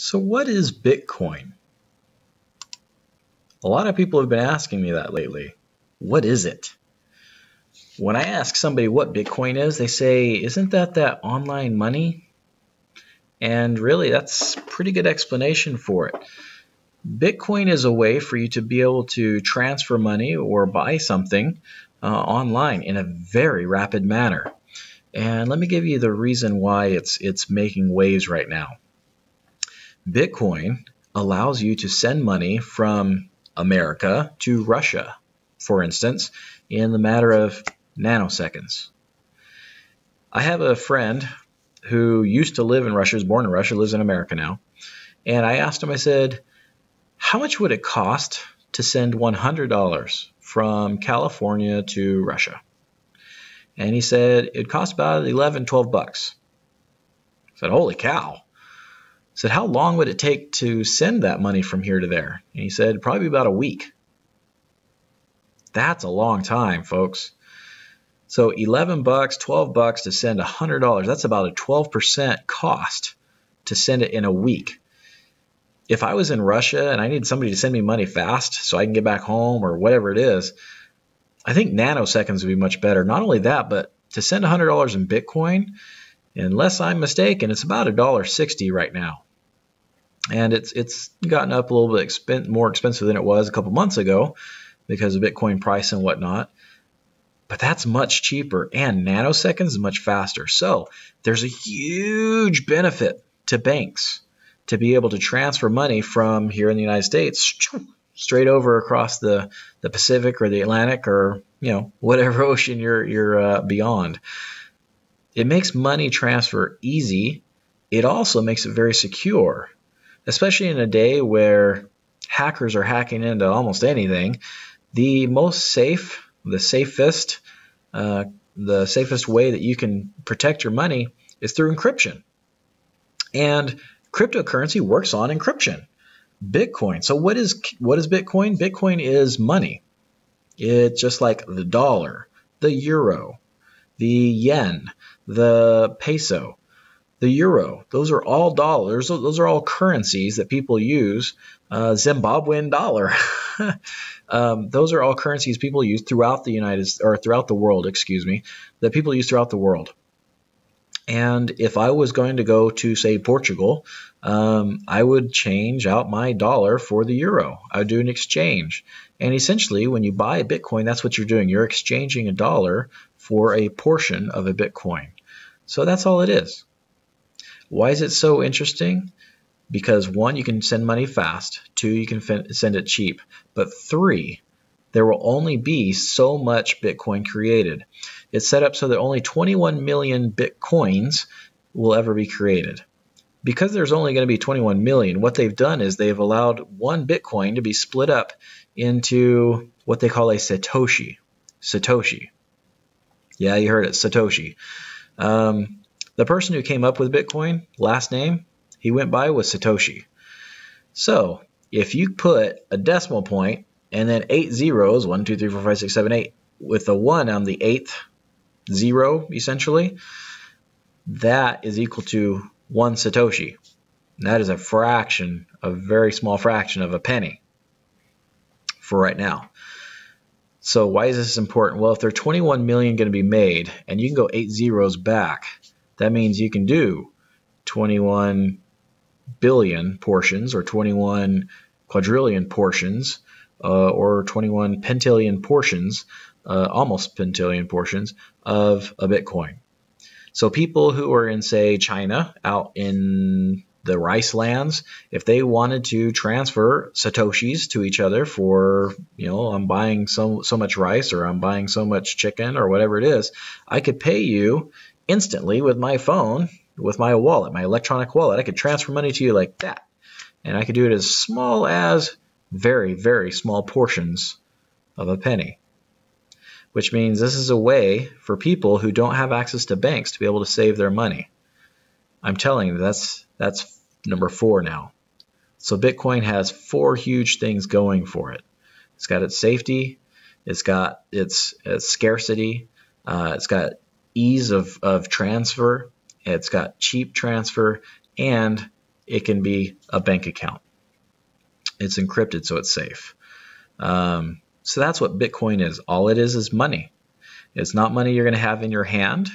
So what is Bitcoin? A lot of people have been asking me that lately. What is it? When I ask somebody what Bitcoin is, they say, isn't that online money? And really, that's a pretty good explanation for it. Bitcoin is a way for you to be able to transfer money or buy something online in a very rapid manner. And let me give you the reason why it's making waves right now. Bitcoin allows you to send money from America to Russia, for instance, in the matter of nanoseconds. I have a friend who used to live in Russia, was born in Russia, lives in America now. And I asked him, I said, how much would it cost to send $100 from California to Russia? And he said, it'd cost about 11, 12 bucks. I said, holy cow. I said, how long would it take to send that money from here to there? And he said, probably about a week. That's a long time, folks. So 11 bucks, 12 bucks to send $100. That's about a 12% cost to send it in a week. If I was in Russia and I needed somebody to send me money fast so I can get back home or whatever it is, I think nanoseconds would be much better. Not only that, but to send $100 in Bitcoin, unless I'm mistaken, it's about $1.60 right now. And it's gotten up a little bit more expensive than it was a couple months ago because of Bitcoin price and whatnot. But that's much cheaper, and nanoseconds is much faster. So there's a huge benefit to banks to be able to transfer money from here in the United States straight over across the Pacific or the Atlantic or whatever ocean you're beyond. It makes money transfer easy. It also makes it very secure, especially in a day where hackers are hacking into almost anything. The safest way that you can protect your money is through encryption. And cryptocurrency works on encryption. Bitcoin. So what is Bitcoin? Bitcoin is money. It's just like the dollar, the euro, the yen, the peso, the euro. Those are all dollars. Those are all currencies that people use. Zimbabwean dollar. Those are all currencies people use throughout the world, that people use throughout the world. And if I was going to go to, say, Portugal, I would change out my dollar for the euro. I would do an exchange. And essentially, when you buy a Bitcoin, that's what you're doing. You're exchanging a dollar for a portion of a Bitcoin. So that's all it is. Why is it so interesting? Because 1, you can send money fast. 2, you can send it cheap. But 3, there will only be so much Bitcoin created. It's set up so that only 21 million Bitcoins will ever be created. Because there's only going to be 21 million, what they've done is they've allowed one Bitcoin to be split up into what they call a Satoshi. Satoshi. Yeah, you heard it, Satoshi. The person who came up with Bitcoin, last name, he went by was Satoshi. So if you put a decimal point and then 8 zeros, 1, 2, 3, 4, 5, 6, 7, 8, with a 1 on the 8th zero, essentially, that is equal to 1 Satoshi. And that is a very small fraction of a penny for right now. So why is this important? Well, if there are 21 million going to be made and you can go 8 zeros back, that means you can do 21 billion portions or 21 quadrillion portions or 21 pentillion portions, almost pentillion portions of a Bitcoin. So people who are in, say, China, out in the rice lands, if they wanted to transfer Satoshis to each other for, I'm buying so much rice or I'm buying so much chicken or whatever it is, I could pay you instantly with my phone, with my wallet, my electronic wallet. I could transfer money to you like that. And I could do it as small as very, very small portions of a penny. Which means this is a way for people who don't have access to banks to be able to save their money. I'm telling you, that's number 4 now. So Bitcoin has 4 huge things going for it. It's got its safety, it's got its scarcity, it's got ease of transfer, it's got cheap transfer, and it can be a bank account. It's encrypted, so it's safe. So that's what Bitcoin is. All it is money. It's not money you're going to have in your hand,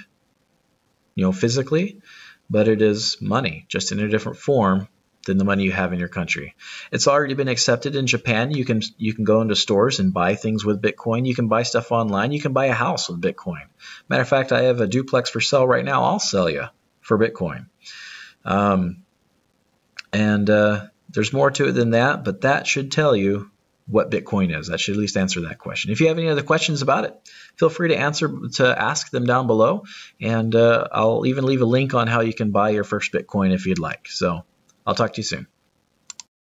physically, but it is money, just in a different form than the money you have in your country. It's already been accepted in Japan. You can go into stores and buy things with Bitcoin. You can buy stuff online. You can buy a house with Bitcoin. Matter of fact, I have a duplex for sale right now. I'll sell you for Bitcoin. There's more to it than that, but that should tell you what Bitcoin is. That should at least answer that question. If you have any other questions about it, feel free to ask them down below, and I'll even leave a link on how you can buy your first Bitcoin if you'd like. So I'll talk to you soon.